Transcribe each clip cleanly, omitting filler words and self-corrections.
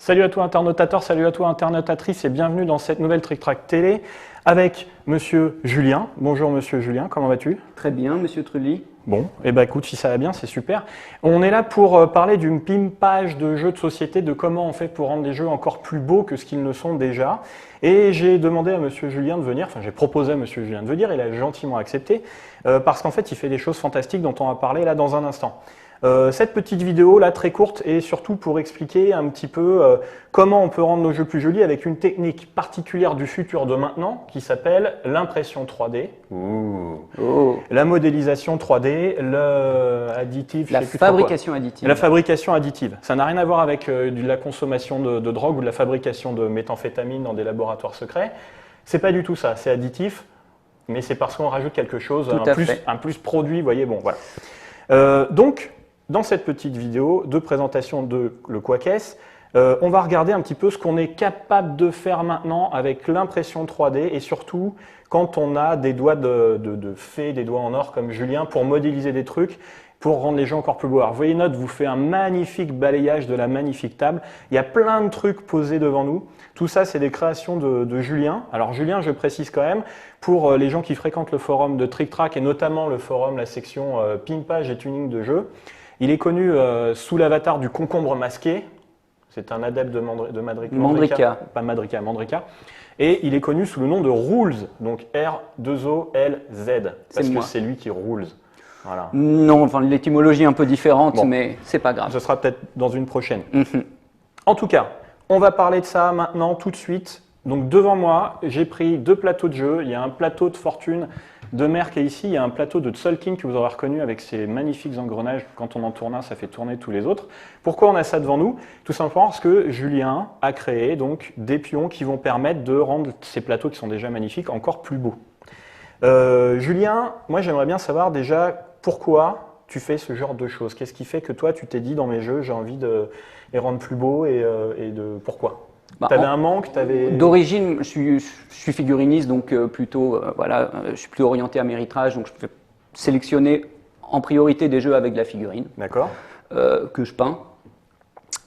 Salut à toi internautateur, salut à toi internautatrice et bienvenue dans cette nouvelle Trick Track télé avec Monsieur Julien. Bonjour Monsieur Julien, comment vas-tu? Très bien Monsieur Trulli. Bon, et bah écoute, si ça va bien, c'est super. On est là pour parler d'une pimpage de jeux de société, de comment on fait pour rendre les jeux encore plus beaux que ce qu'ils ne sont déjà. Et j'ai demandé à Monsieur Julien de venir, enfin j'ai proposé à Monsieur Julien de venir, il a gentiment accepté, parce qu'en fait il fait des choses fantastiques dont on va parler là dans un instant. Cette petite vidéo là très courte est surtout pour expliquer un petit peu comment on peut rendre nos jeux plus jolis avec une technique particulière du futur de maintenant qui s'appelle l'impression 3D, la modélisation 3D, la fabrication additive. La fabrication additive. Ça n'a rien à voir avec la consommation de drogue ou de la fabrication de méthamphétamine dans des laboratoires secrets. C'est pas du tout ça, c'est additif, mais c'est parce qu'on rajoute quelque chose, un plus produit, vous voyez, bon voilà. Donc, dans cette petite vidéo de présentation de le Quackess, on va regarder un petit peu ce qu'on est capable de faire maintenant avec l'impression 3D et surtout quand on a des doigts de fée, des doigts en or comme Julien pour modéliser des trucs, pour rendre les jeux encore plus beaux. Alors, vous voyez, Note vous fait un magnifique balayage de la magnifique table. Il y a plein de trucs posés devant nous. Tout ça, c'est des créations de Julien. Alors, Julien, je précise quand même, pour les gens qui fréquentent le forum de Trick Track et notamment le forum, la section pimpage et tuning de jeux, il est connu sous l'avatar du concombre masqué. C'est un adepte de Mandrika. Pas Mandrika, Mandrika. Et il est connu sous le nom de Rules, donc R-2-O-L-Z, parce que c'est lui qui rules. Voilà. Non, enfin l'étymologie est un peu différente, bon, mais c'est pas grave. Ce sera peut-être dans une prochaine. En tout cas, on va parler de ça maintenant, tout de suite. Donc devant moi, j'ai pris deux plateaux de jeu. Il y a un plateau de Fortune de Merck et ici, il y a un plateau de Tzolk'in que vous aurez reconnu avec ses magnifiques engrenages. Quand on en tourne un, ça fait tourner tous les autres. Pourquoi on a ça devant nous? Tout simplement parce que Julien a créé donc des pions qui vont permettre de rendre ces plateaux qui sont déjà magnifiques encore plus beaux. Julien, moi j'aimerais bien savoir déjà pourquoi tu fais ce genre de choses. Qu'est-ce qui fait que toi tu t'es dit dans mes jeux j'ai envie de les rendre plus beaux et de pourquoi? Tu avais un manque, d'origine, je suis figuriniste, donc plutôt, voilà, je suis plutôt orienté à méritrage, donc je peux sélectionner en priorité des jeux avec de la figurine. D'accord. Que je peins.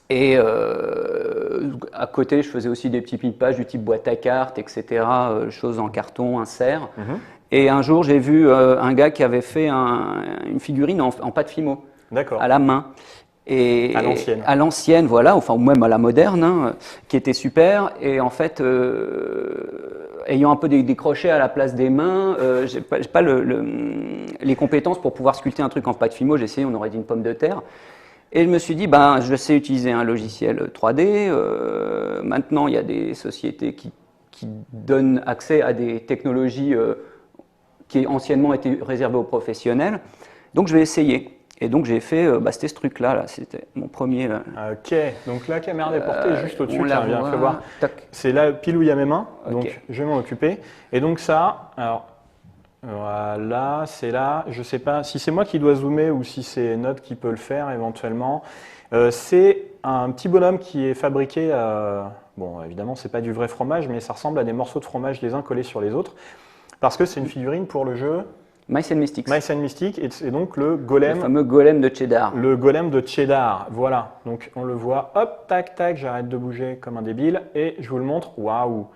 Et à côté, je faisais aussi des petits pimpages du type boîte à cartes, etc., choses en carton, insert. Et un jour, j'ai vu un gars qui avait fait une figurine en pâte Fimo, à la main. Et à l'ancienne, voilà, enfin, ou même à la moderne, hein, qui était super. Et en fait, ayant un peu des crochets à la place des mains, j'ai pas les compétences pour pouvoir sculpter un truc en pâte Fimo. J'ai essayé, on aurait dit une pomme de terre. Et je me suis dit, ben, je sais utiliser un logiciel 3D. Maintenant, il y a des sociétés qui donnent accès à des technologies qui anciennement étaient réservées aux professionnels. Donc, je vais essayer. Et donc j'ai fait, c'était ce truc-là, c'était mon premier. Ok, donc la caméra est portée juste au-dessus, tiens, viens, fais voir. C'est là pile où il y a mes mains, donc je vais m'en occuper. Et donc ça, alors voilà, c'est là, je ne sais pas si c'est moi qui dois zoomer ou si c'est Note qui peut le faire éventuellement. C'est un petit bonhomme qui est fabriqué, bon évidemment c'est pas du vrai fromage, mais ça ressemble à des morceaux de fromage les uns collés sur les autres, parce que c'est une figurine pour le jeu Mice and Mystics. Mice and Mystics, et donc le golem. Le fameux golem de Cheddar. Le golem de Cheddar, voilà. Donc on le voit, hop, tac, tac, j'arrête de bouger comme un débile et je vous le montre. Waouh!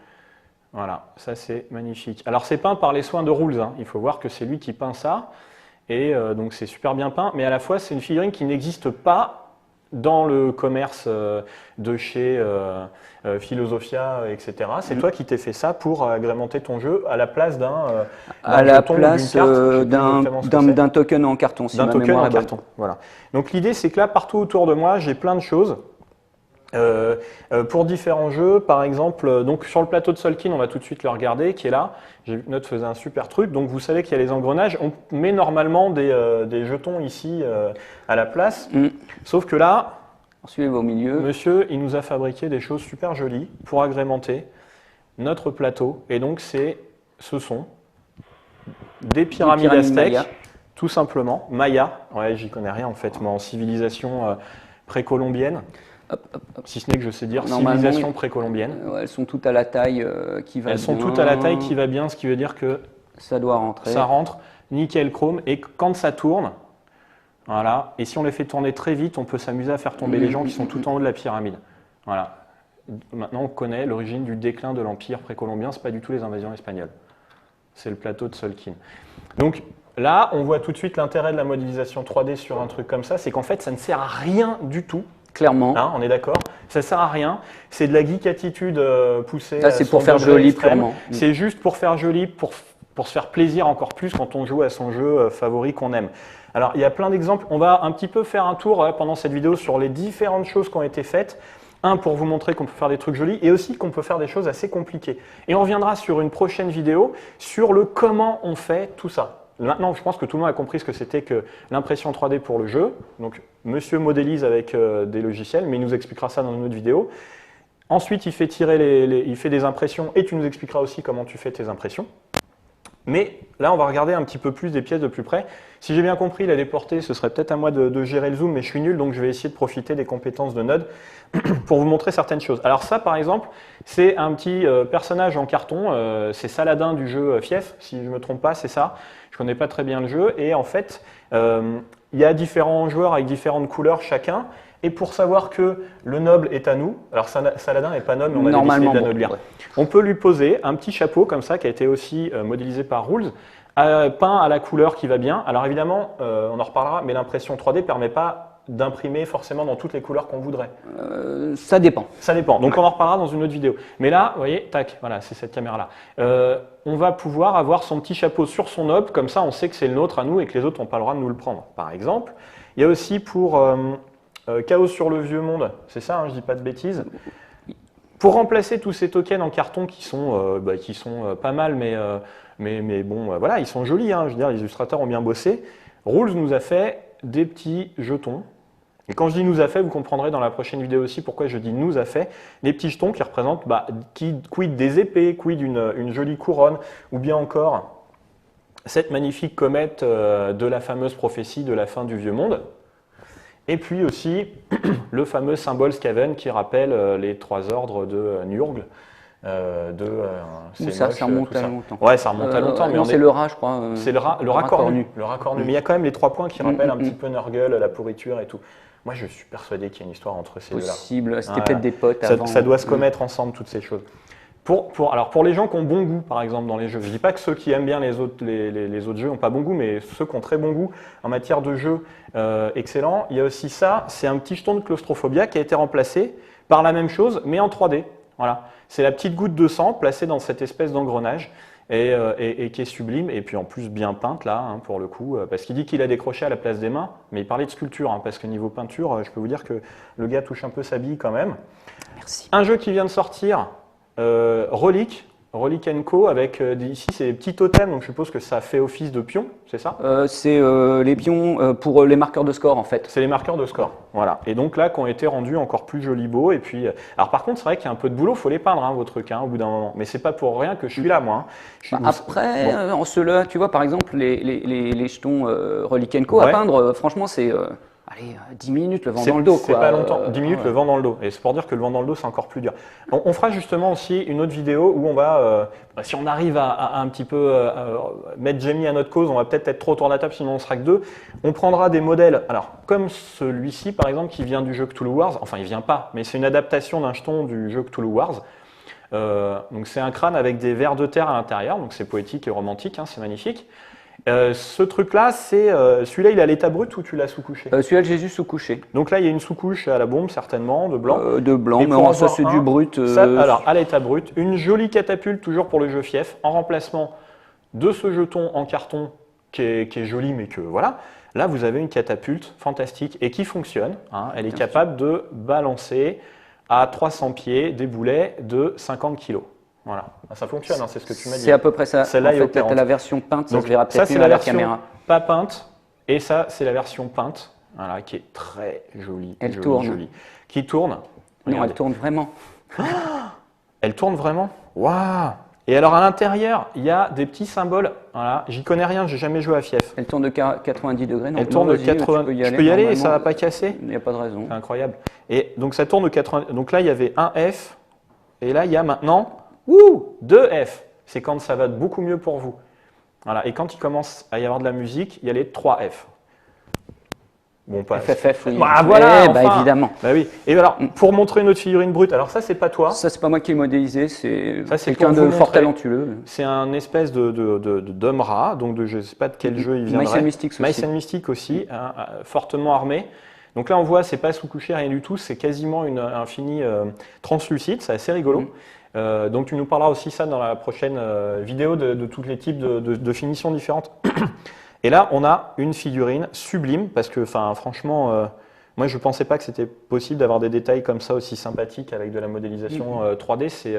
Voilà, ça c'est magnifique. Alors c'est peint par les soins de Rules, hein. Il faut voir que c'est lui qui peint ça. Et donc c'est super bien peint, mais à la fois c'est une figurine qui n'existe pas dans le commerce de chez Philosophia, etc. C'est toi qui t'es fait ça pour agrémenter ton jeu à la place d'un d'un token en carton. D'un token en carton, voilà. Donc l'idée c'est que là, partout autour de moi, j'ai plein de choses. Pour différents jeux, par exemple, donc sur le plateau de Tzolk'in, on va tout de suite le regarder, qui est là. J'ai vu que Note faisait un super truc, donc vous savez qu'il y a les engrenages. On met normalement des jetons ici à la place, sauf que là, suivez au milieu. Monsieur, il nous a fabriqué des choses super jolies pour agrémenter notre plateau. Et donc ce sont des pyramides aztèques, tout simplement. Maya, ouais, j'y connais rien en fait, moi en civilisation précolombienne. Si ce n'est que je sais dire civilisation précolombienne. Elles sont toutes à la taille qui va bien. Elles sont toutes à la taille qui va bien, ce qui veut dire que ça doit rentrer. Ça rentre, nickel chrome. Et quand ça tourne, voilà. Et si on les fait tourner très vite, on peut s'amuser à faire tomber les gens qui sont tout en haut de la pyramide. Voilà. maintenant on connaît l'origine du déclin de l'Empire précolombien, ce n'est pas du tout les invasions espagnoles. C'est le plateau de Solkin. Donc là, on voit tout de suite l'intérêt de la modélisation 3D sur un truc comme ça, c'est qu'en fait, ça ne sert à rien du tout. Clairement. Hein, on est d'accord. Ça ne sert à rien. C'est de la geek attitude poussée. Là, c'est pour faire joli, purement. C'est juste pour faire joli, pour se faire plaisir encore plus quand on joue à son jeu favori qu'on aime. Alors, il y a plein d'exemples. On va un petit peu faire un tour pendant cette vidéo sur les différentes choses qui ont été faites. Un, pour vous montrer qu'on peut faire des trucs jolis et aussi qu'on peut faire des choses assez compliquées. Et on reviendra sur une prochaine vidéo sur le comment on fait tout ça. Maintenant, je pense que tout le monde a compris ce que c'était que l'impression 3D pour le jeu. Donc, monsieur modélise avec des logiciels, mais il nous expliquera ça dans une autre vidéo. Ensuite, il fait il fait des impressions et tu nous expliqueras aussi comment tu fais tes impressions. Mais là, on va regarder un petit peu plus des pièces de plus près. Si j'ai bien compris, la déportée, ce serait peut-être à moi de gérer le zoom, mais je suis nul, donc je vais essayer de profiter des compétences de Node pour vous montrer certaines choses. Alors ça, par exemple, c'est un petit personnage en carton. C'est Saladin du jeu Fief, si je ne me trompe pas, c'est ça. Je ne connais pas très bien le jeu. Et en fait, il y a différents joueurs avec différentes couleurs chacun. Et pour savoir que le noble est à nous, alors Saladin n'est pas noble, mais on a décidé de l'anoblir. Ouais. On peut lui poser un petit chapeau comme ça, qui a été aussi modélisé par Rules, peint à la couleur qui va bien. Alors évidemment, on en reparlera, mais l'impression 3D ne permet pas d'imprimer forcément dans toutes les couleurs qu'on voudrait. Ça dépend. Ça dépend. Donc on en reparlera dans une autre vidéo. Mais là, vous voyez, tac, voilà, c'est cette caméra-là. On va pouvoir avoir son petit chapeau sur son noble, comme ça on sait que c'est le nôtre à nous et que les autres n'ont pas le droit de nous le prendre, par exemple. Il y a aussi pour Chaos sur le vieux monde, c'est ça, hein, je dis pas de bêtises. Pour remplacer tous ces tokens en carton qui sont pas mal, mais bon, voilà, ils sont jolis, hein, je veux dire, les illustrateurs ont bien bossé. Rules nous a fait des petits jetons. Et quand je dis nous a fait, vous comprendrez dans la prochaine vidéo aussi pourquoi je dis nous a fait. Des petits jetons qui représentent quid des épées, quid une jolie couronne, ou bien encore cette magnifique comète de la fameuse prophétie de la fin du vieux monde. Et puis aussi le fameux symbole Skaven qui rappelle les 3 ordres de Nurgle. Ça remonte à longtemps. Ouais, ça remonte à longtemps. Mais c'est le rat, je crois. C'est le rat cornu. Le rat cornu. Mais il y a quand même les 3 points qui rappellent un petit peu Nurgle, la pourriture et tout. Moi, je suis persuadé qu'il y a une histoire entre ces deux-là. Possible. C'était peut-être des potes avant. Ça doit se commettre ensemble, toutes ces choses. Alors pour les gens qui ont bon goût, par exemple, dans les jeux, je ne dis pas que ceux qui aiment bien les autres jeux n'ont pas bon goût, mais ceux qui ont très bon goût en matière de jeu excellent, il y a aussi ça, c'est un petit jeton de claustrophobia qui a été remplacé par la même chose, mais en 3D. Voilà. C'est la petite goutte de sang placée dans cette espèce d'engrenage et qui est sublime, et puis en plus bien peinte là, hein, pour le coup, parce qu'il dit qu'il a décroché à la place des mains, mais il parlait de sculpture, hein, parce que niveau peinture, je peux vous dire que le gars touche un peu sa bille quand même. Merci. Un jeu qui vient de sortir, Relic & Co, avec ici c'est des petits totems, donc je suppose que ça fait office de pion, c'est ça? C'est les pions pour les marqueurs de score en fait. C'est les marqueurs de score, voilà. Et donc là, qui ont été rendus encore plus jolis beaux. Et puis, alors par contre, c'est vrai qu'il y a un peu de boulot, il faut les peindre, hein, vos trucs, hein, au bout d'un moment. Mais c'est pas pour rien que je suis là, moi. Hein. Après, en cela, tu vois, par exemple, les jetons Relic & Co à peindre, franchement, c'est... Allez, 10 minutes le vent dans le dos. C'est pas longtemps, 10 minutes le vent dans le dos. Et c'est pour dire que le vent dans le dos, c'est encore plus dur. On fera justement aussi une autre vidéo où on va, si on arrive à un petit peu mettre Jamie à notre cause, on va peut-être être trop autour de la table, sinon on sera que 2. On prendra des modèles, alors comme celui-ci par exemple, qui vient du jeu Cthulhu Wars, enfin il vient pas, mais c'est une adaptation d'un jeton du jeu Cthulhu Wars. Donc c'est un crâne avec des vers de terre à l'intérieur, donc c'est poétique et romantique, hein, c'est magnifique. Ce truc-là, celui-là, il est à l'état brut ou tu l'as sous-couché? Celui-là, j'ai juste sous-couché. Donc là, il y a une sous-couche à la bombe, certainement, de blanc. De blanc, mais ça, c'est du brut. Alors, à l'état brut, une jolie catapulte, toujours pour le jeu Fief, en remplacement de ce jeton en carton qui est joli, mais que voilà. Là, vous avez une catapulte fantastique et qui fonctionne. Hein, elle est capable de balancer à 300 pieds des boulets de 50 kg. Voilà, ça fonctionne, hein, c'est ce que tu m'as dit. C'est à peu près ça. Celle-là, en fait, tu as la version peinte, donc, ça se verra peut-être mieux à la caméra. Pas peinte, et ça, c'est la version peinte, voilà, qui est très jolie. Elle tourne. Jolie. Qui tourne. Non, elle tourne vraiment. Elle tourne vraiment. Waouh! Et alors, à l'intérieur, il y a des petits symboles. Voilà, j'y connais rien, j'ai jamais joué à Fief. Elle tourne de 90 degrés. Elle tourne de 80. Je peux y aller et ça ne va pas casser? Il n'y a pas de raison. C'est incroyable. Et donc, ça tourne de 80. Donc là, il y avait un F, et là, il y a maintenant... 2 F, c'est quand ça va beaucoup mieux pour vous. Voilà. Et quand il commence à y avoir de la musique, il y a les 3 F. Bon, pas. FFF, oui. Bah, voilà, enfin. Évidemment. Bah oui. Et alors, pour montrer une autre figurine brute, alors ça, c'est pas toi. Ça, c'est pas moi qui l'ai modélisé, c'est quelqu'un de fort talentueux. C'est un espèce d'homme rat, donc je ne sais pas de quel jeu il viendrait. Mice and Mystics aussi. Mice and Mystics aussi, fortement armé. Donc là, on voit, c'est pas sous-couché, rien du tout, c'est quasiment un fini translucide, c'est assez rigolo. Donc tu nous parleras aussi ça dans la prochaine vidéo de tous les types de finitions différentes. Et là, on a une figurine sublime, parce que franchement, moi je ne pensais pas que c'était possible d'avoir des détails comme ça aussi sympathiques avec de la modélisation 3D. C'est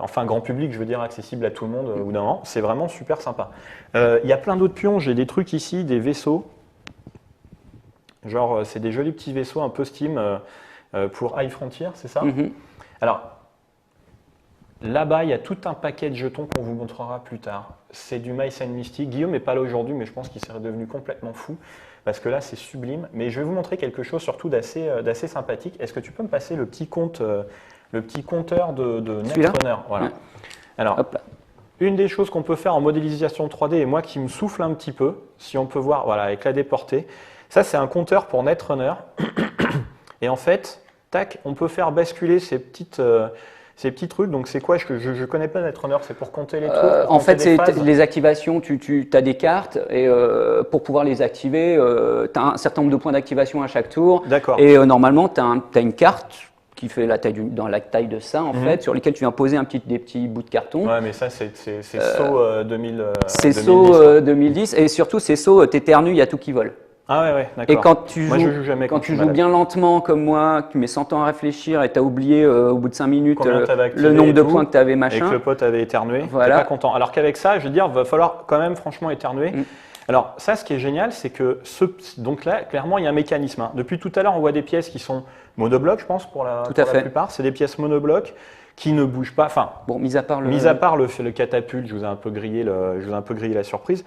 enfin grand public, je veux dire, accessible à tout le monde au bout d'un moment. C'est vraiment super sympa. Il y a plein d'autres pions, j'ai des trucs ici, des vaisseaux. Genre, c'est des jolis petits vaisseaux un peu Steam pour High Frontier, c'est ça? Alors, là-bas, il y a tout un paquet de jetons qu'on vous montrera plus tard. C'est du Mice and Mystics. Guillaume n'est pas là aujourd'hui, mais je pense qu'il serait devenu complètement fou, parce que là, c'est sublime. Mais je vais vous montrer quelque chose surtout d'assez sympathique. Est-ce que tu peux me passer le petit compteur de Netrunner? Voilà. Ouais. Alors, une des choses qu'on peut faire en modélisation 3D, et moi qui me souffle un petit peu, si on peut voir, voilà, avec la déportée, ça, c'est un compteur pour Netrunner. Et en fait, tac, on peut faire basculer ces petits trucs. Donc, c'est quoi? Je ne connais pas Netrunner, c'est pour compter les tours. En fait, c'est les activations. Tu as des cartes et pour pouvoir les activer, tu as un certain nombre de points d'activation à chaque tour. D'accord. Et normalement, tu as une carte qui fait dans la taille de ça, en fait, sur lesquelles tu viens poser des petits bouts de carton. Ouais, mais ça, c'est SO 2000. C'est SO 2010. Et surtout, c'est SO, t'éternues, il y a tout qui vole. Ah ouais, d'accord. Et quand tu joues, joues bien lentement comme moi, tu mets 100 ans à réfléchir et tu as oublié au bout de 5 minutes le nombre de points que tu avais, machin. Et que le pote avait éternué, voilà. t'es pas content. Alors qu'avec ça, je veux dire, va falloir quand même franchement éternuer. Alors ça, ce qui est génial, c'est que donc là, clairement, il y a un mécanisme. Depuis tout à l'heure, on voit des pièces qui sont monoblocs, je pense, pour la plupart. C'est des pièces monoblocs qui ne bougent pas. Enfin, bon, mis à part le catapulte, je vous ai un peu grillé la surprise.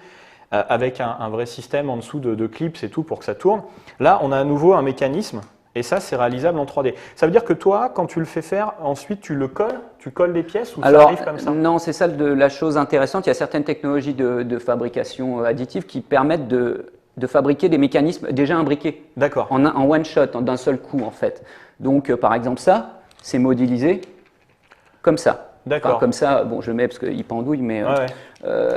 Avec un vrai système en dessous de clips et tout pour que ça tourne. Là, on a à nouveau un mécanisme et ça, c'est réalisable en 3D. Ça veut dire que toi, quand tu le fais faire, ensuite tu colles des pièces ou ça arrive comme ça? Non, c'est ça la chose intéressante. Il y a certaines technologies de fabrication additive qui permettent de fabriquer des mécanismes déjà imbriqués. D'accord. En one shot, d'un seul coup en fait. Donc, par exemple, ça, c'est modélisé comme ça. D'accord. Enfin, comme ça, bon, je le mets parce qu'il pendouille, mais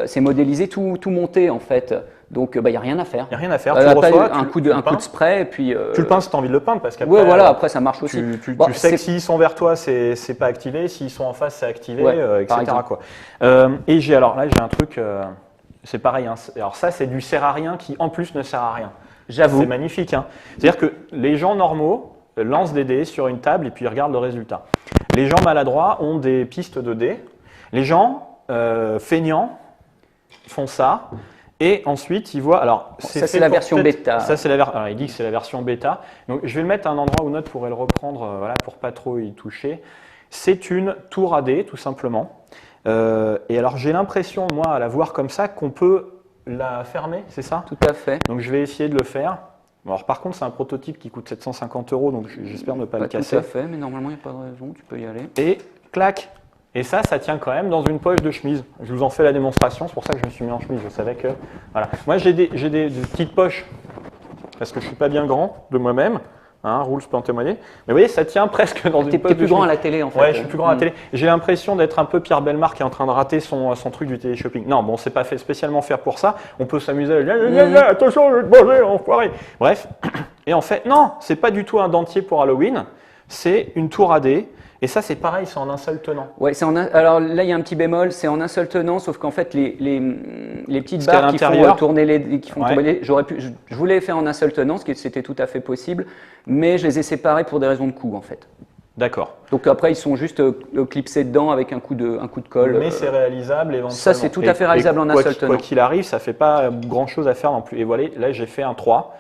c'est modélisé tout monté en fait. Donc, il n'y a rien à faire. Il n'y a rien à faire. Tu le reçois, un coup de spray et puis. Tu le peins si tu as envie de le peindre parce qu'après. Oui, voilà. Après, ça marche aussi. Tu sais que s'ils sont vers toi, c'est pas activé. S'ils sont en face, c'est activé, etc. Quoi. Et alors là, j'ai un truc. C'est pareil. Hein. Alors ça, c'est du sert à rien qui en plus ne sert à rien. J'avoue. C'est magnifique. Hein. C'est-à-dire que les gens normaux lancent des dés sur une table et puis ils regardent le résultat. Les gens maladroits ont des pistes de dés. Les gens feignants font ça. Et ensuite, ils voient. Alors, ça, c'est la version bêta. Ça, c'est alors, il dit que c'est la version bêta. Donc, je vais le mettre à un endroit où Note pourrait le reprendre, voilà, pour pas trop y toucher. C'est une tour à dés, tout simplement. Et alors, j'ai l'impression, moi, à la voir comme ça, qu'on peut la fermer, c'est ça? Tout à fait. Donc, je vais essayer de le faire. Alors, par contre, c'est un prototype qui coûte 750 €, donc j'espère ne pas le casser. Tout à fait, mais normalement, il n'y a pas de raison, tu peux y aller. Et clac! Et ça tient quand même dans une poche de chemise. Je vous en fais la démonstration, c'est pour ça que je me suis mis en chemise. Je savais que. Voilà. Moi, j'ai des petites poches, parce que je ne suis pas bien grand de moi-même. Hein, Rules peut en témoigner. Mais vous voyez, ça tient presque dans une poche de chemise. Tu es plus grand à la télé, en fait. Ouais, je suis plus grand à la télé. J'ai l'impression d'être un peu Pierre Bellemare qui est en train de rater son truc du téléshopping. Non, bon, c'est pas fait spécialement faire pour ça. On peut s'amuser à attention, je vais te manger, enfoiré. Bref. Et en fait, non, c'est pas du tout un dentier pour Halloween. C'est une tour à dés. Et ça, c'est pareil, c'est en un seul tenant. Ouais, alors là, il y a un petit bémol, c'est en un seul tenant, sauf qu'en fait, les petites barres qui font tourner les. Je voulais les faire en un seul tenant, ce qui c'était tout à fait possible, mais je les ai séparés pour des raisons de coût, en fait. D'accord. Donc après, ils sont juste clipsés dedans avec un coup de colle. Mais c'est réalisable éventuellement. Ça, c'est tout à fait réalisable en un seul tenant. Quoi qu'il arrive, ça ne fait pas grand-chose à faire non plus. Et voilà, là, j'ai fait un 3.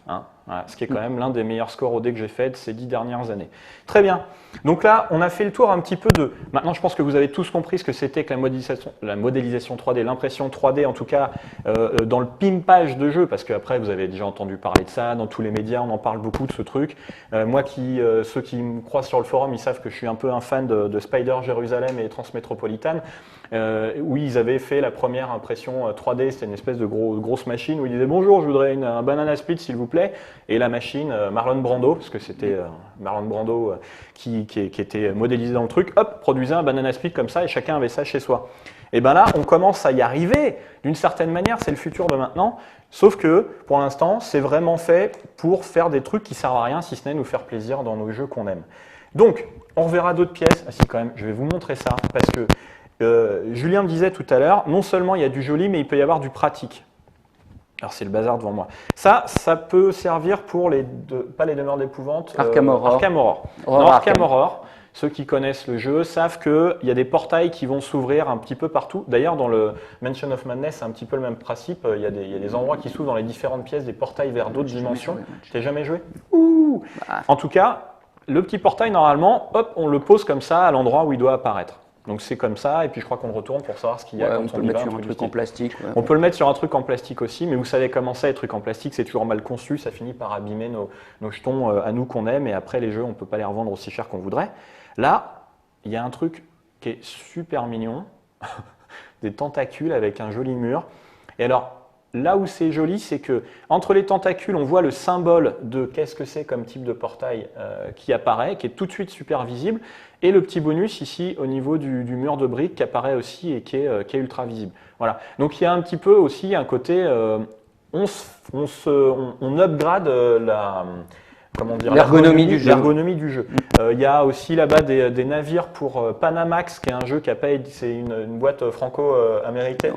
Hein. Voilà, ce qui est quand même l'un des meilleurs scores au dé que j'ai fait de ces 10 dernières années. Très bien. Donc là, on a fait le tour un petit peu de... Maintenant, je pense que vous avez tous compris ce que c'était que la modélisation 3D, l'impression 3D, en tout cas, dans le pimpage de jeu, parce qu'après, vous avez déjà entendu parler de ça, dans tous les médias, on en parle beaucoup de ce truc. Moi, ceux qui me croisent sur le forum, ils savent que je suis un peu un fan de Spider Jérusalem et Transmétropolitane, où ils avaient fait la première impression 3D, c'était une espèce de grosse machine, où ils disaient « Bonjour, je voudrais un banana split, s'il vous plaît ». Et la machine, Marlon Brando, parce que c'était Marlon Brando qui était modélisé dans le truc, hop, produisait un banana split comme ça et chacun avait ça chez soi. Et bien là, on commence à y arriver. D'une certaine manière, c'est le futur de maintenant. Sauf que, pour l'instant, c'est vraiment fait pour faire des trucs qui servent à rien, si ce n'est nous faire plaisir dans nos jeux qu'on aime. Donc, on reverra d'autres pièces. Ah si, quand même, je vais vous montrer ça, parce que Julien me disait tout à l'heure, non seulement il y a du joli, mais il peut y avoir du pratique. Alors c'est le bazar devant moi. Ça peut servir pour pas les demeures d'épouvante. Arkham Horror. Arkham Horror. Dans Arkham Horror, ceux qui connaissent le jeu savent qu'il y a des portails qui vont s'ouvrir un petit peu partout. D'ailleurs, dans le Mansion of Madness, c'est un petit peu le même principe. Il y a des endroits qui s'ouvrent dans les différentes pièces, des portails vers d'autres dimensions. Tu n'as jamais joué? Ouh. En tout cas, le petit portail, normalement, hop, on le pose comme ça à l'endroit où il doit apparaître. Donc c'est comme ça, et puis je crois qu'on le retourne pour savoir ce qu'il y a quand on peut le mettre sur un truc en plastique. Ouais. On peut le mettre sur un truc en plastique aussi, mais vous savez comment ça, les trucs en plastique, c'est toujours mal conçu, ça finit par abîmer nos jetons à nous qu'on aime, et après les jeux, on ne peut pas les revendre aussi cher qu'on voudrait. Là, il y a un truc qui est super mignon, des tentacules avec un joli mur. Et alors, là où c'est joli, c'est que entre les tentacules, on voit le symbole de qu'est-ce que c'est comme type de portail qui apparaît, qui est tout de suite super visible, et le petit bonus ici au niveau du mur de briques qui apparaît aussi et qui est ultra visible. Voilà. Donc il y a un petit peu aussi un côté, on upgrade l'ergonomie du jeu. L'ergonomie du jeu. Il y a aussi là-bas des navires pour Panamax, qui est un jeu qui a pas, c'est une boîte franco-américaine,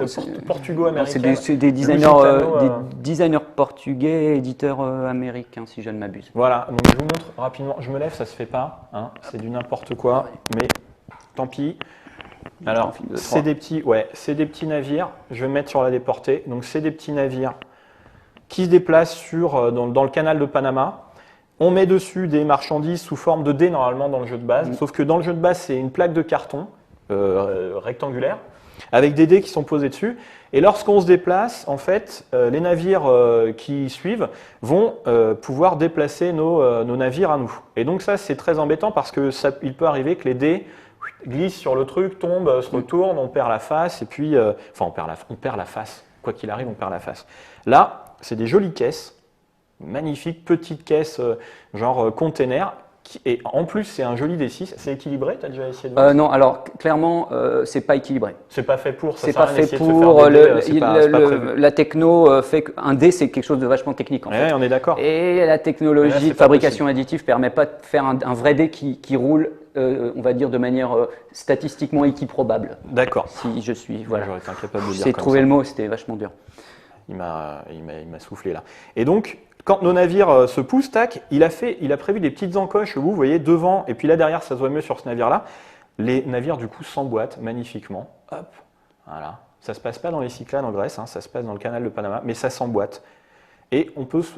portugo-américaine. C'est des designers portugais, éditeurs américains, si je ne m'abuse. Voilà, donc je vous montre rapidement. Je me lève, ça se fait pas, hein, c'est du n'importe quoi, mais tant pis. Alors, c'est des petits navires. Je vais me mettre sur la déportée. Donc, c'est des petits navires qui se déplacent dans le canal de Panama. On met dessus des marchandises sous forme de dés normalement dans le jeu de base, sauf que dans le jeu de base, c'est une plaque de carton rectangulaire avec des dés qui sont posés dessus. Et lorsqu'on se déplace, en fait, les navires qui suivent vont pouvoir déplacer nos navires à nous. Et donc ça, c'est très embêtant parce que il peut arriver que les dés glissent sur le truc, tombent, se retournent, on perd la face, et puis, on perd la face. Quoi qu'il arrive, on perd la face. Là, c'est des jolies caisses. Magnifique petite caisse genre container et en plus c'est un joli D6. C'est équilibré? Tu as déjà essayé de voir Non, alors clairement c'est pas équilibré. C'est pas fait pour. C'est pas fait pour. La techno fait qu'un dé c'est quelque chose de vachement technique en fait. On est d'accord. Et la technologie de fabrication additive permet pas de faire un vrai dé qui roule. On va dire de manière statistiquement équiprobable. D'accord. Si je suis, voilà. J'aurais été incapable de dire. J'ai trouvé le mot, c'était vachement dur. Il m'a soufflé là. Et donc, quand nos navires se poussent, tac, il a prévu des petites encoches, vous voyez, devant, et puis là derrière, ça se voit mieux sur ce navire-là. Les navires, du coup, s'emboîtent magnifiquement. Hop, voilà. Ça ne se passe pas dans les Cyclades en Grèce, hein, ça se passe dans le canal de Panama, mais ça s'emboîte. Et on pousse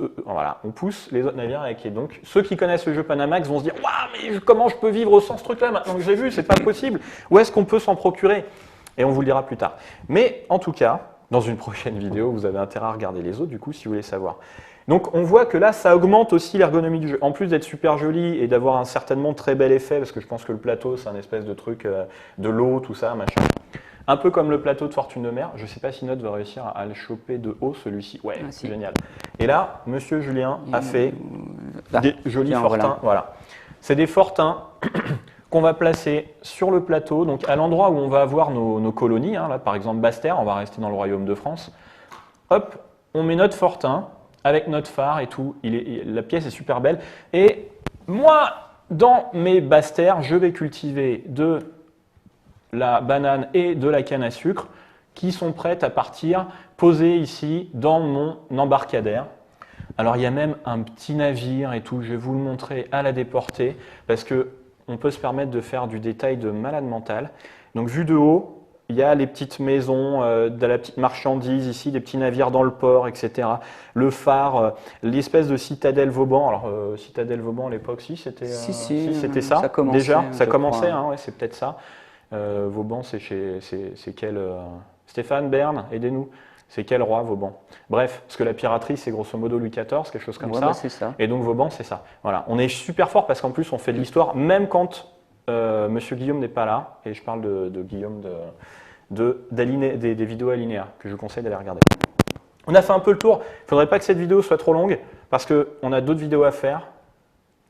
les autres navires avec les. Donc, ceux qui connaissent le jeu Panamax vont se dire « Waouh, mais comment je peux vivre sans ce truc-là maintenant que j'ai vu, c'est pas possible. Où est-ce qu'on peut s'en procurer ?» Et on vous le dira plus tard. Mais en tout cas, dans une prochaine vidéo, vous avez intérêt à regarder les autres, du coup, si vous voulez savoir. Donc, on voit que là, ça augmente aussi l'ergonomie du jeu. En plus d'être super joli et d'avoir un certainement très bel effet, parce que je pense que le plateau, c'est un espèce de truc de l'eau, tout ça, machin. Un peu comme le plateau de Fortune de mer. Je ne sais pas si Note va réussir à le choper de haut, celui-ci. Ouais, c'est génial. Et là, Monsieur Julien a fait des jolis fortins. Voilà. C'est des fortins qu'on va placer sur le plateau, donc à l'endroit où on va avoir nos colonies. Hein, là, par exemple, Basse-Terre, on va rester dans le royaume de France. Hop, on met notre fortin avec notre phare et tout. La pièce est super belle. Et moi, dans mes Basses-Terres, je vais cultiver de la banane et de la canne à sucre qui sont prêtes à partir, posées ici dans mon embarcadère. Alors il y a même un petit navire et tout, je vais vous le montrer à la déportée parce qu'on peut se permettre de faire du détail de malade mental. Donc vu de haut, il y a les petites maisons, de la petite marchandise ici, des petits navires dans le port, etc. Le phare, l'espèce de citadelle Vauban. Alors, citadelle Vauban à l'époque, si, c'était c'était ça. Ça commençait, déjà, ça commençait, crois. hein, ouais, c'est peut-être ça. Vauban, c'est quel Stéphane, Berne, aidez-nous. C'est quel roi, Vauban? Bref, parce que la piraterie, c'est grosso modo Louis XIV, quelque chose comme ça. Bah, c'est ça. Et donc Vauban, c'est ça. Voilà. On est super fort parce qu'en plus, on fait de l'histoire, même quand Monsieur Guillaume n'est pas là. Et je parle de Guillaume des vidéos alinéa que je vous conseille d'aller regarder. On a fait un peu le tour. Il ne faudrait pas que cette vidéo soit trop longue parce qu'on a d'autres vidéos à faire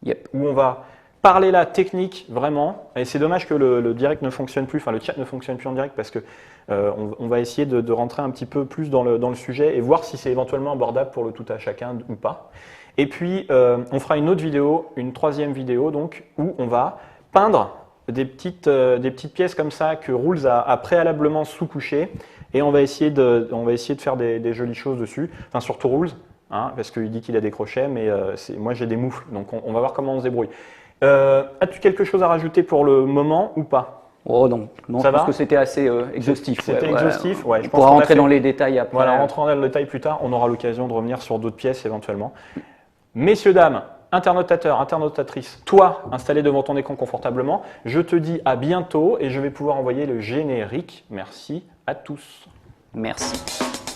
où on va parler la technique vraiment. Et c'est dommage que le direct ne fonctionne plus, enfin le chat ne fonctionne plus en direct parce que on va essayer de rentrer un petit peu plus dans le sujet et voir si c'est éventuellement abordable pour le tout à chacun ou pas. Et puis on fera une autre vidéo, une troisième vidéo donc où on va peindre des petites pièces comme ça que Rules a préalablement sous-couchées et on va essayer de faire des jolies choses dessus, enfin surtout Rules, hein, parce qu'il dit qu'il a des crochets, mais moi j'ai des moufles, donc on va voir comment on se débrouille. As-tu quelque chose à rajouter pour le moment ou pas? Oh non, je pense que c'était assez exhaustif. C'était exhaustif, ouais. On pourra rentrer dans les détails après. Voilà, on rentrera dans le détail plus tard, on aura l'occasion de revenir sur d'autres pièces éventuellement. Messieurs, dames, internautateurs, internautatrices, toi, installé devant ton écran confortablement, je te dis à bientôt et je vais pouvoir envoyer le générique. Merci à tous. Merci.